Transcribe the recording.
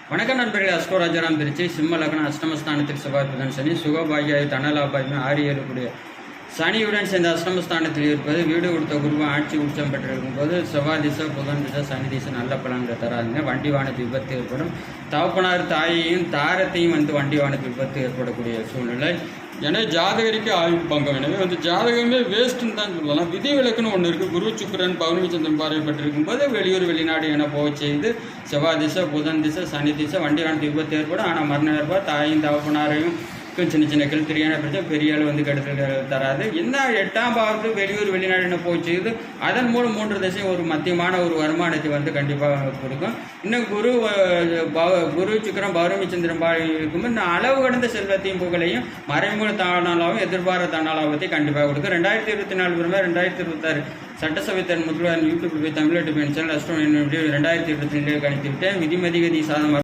வணக்கம் நண்பர்களே. அஸ்கோ ராஜாராம் திருச்சி. சிம்ம லக்னம் அஷ்டமஸ்தானத்தில் செவ்வாய் புதன் சனி சுகபாகிய தனலாபாகியம் 6 7 சனியுடன் சேர்ந்த அஷ்டமஸ்தானத்தில் இருப்பது வீடு கொடுத்த குருவம் ஆட்சி உச்சம் பெற்றிருக்கும் போது செவ்வாய் திசை புதன் திசை சனி திசை நல்ல பலன்களை தராதுங்க. வண்டி வாகனத்து விபத்து ஏற்படும். தகப்பனார் தாயையும் தாரத்தையும் வண்டி வாகனத்து விபத்து ஏற்படக்கூடிய சூழ்நிலை. ஏன்னா ஜாதகரிக்கு ஆயுள் பங்கம். எனவே ஜாதகமே வேஸ்ட்டுன்னு தான் சொல்லலாம். விதி விலக்குன்னு ஒன்று இருக்குது. குரு சுக்கிரன் பௌர்ணமி சந்திரன் பார்வை பெற்றிருக்கும் போது வெளியூர் வெளிநாடு என போக செய்து செவ்வாய் திசை புதன் திசை சனி திசை வண்டி வாகனத்து விபத்து ஏற்படும். ஆனால் மரணம் ஏற்படும். தாயும் தகப்பனாரையும் சின்ன சின்ன கெழுத்திரியான பிரச்சனை பெரிய அளவு கெடுதல் தராது. என்ன 8ஆம் பாவத்து வெளியூர் வெளிநாடு என்ன போய் செய்து அதன் மூலம் 3 திசை ஒரு மத்தியமான ஒரு வருமானத்தை கண்டிப்பாக கொடுக்கும். இன்னும் குரு சுக்கிரன் பௌர்ணமி சந்திரன் இருக்கும்போது இந்த அளவு கடந்த செல்வத்தையும் புகழையும் மறைமுக தானாலாவும் எதிர்பாராத தானாலாபத்தை கண்டிப்பாக கொடுக்கும். 2024 வருமா 2026 சட்டசபை தேர்தல் முதல்வர் யூடியூப் போய் தமிழ்நாட்டு பென்ஷன் அஸ்ட்ரோ 2027 கணித்து விட்டேன். விதிமதிகதி சாதமாக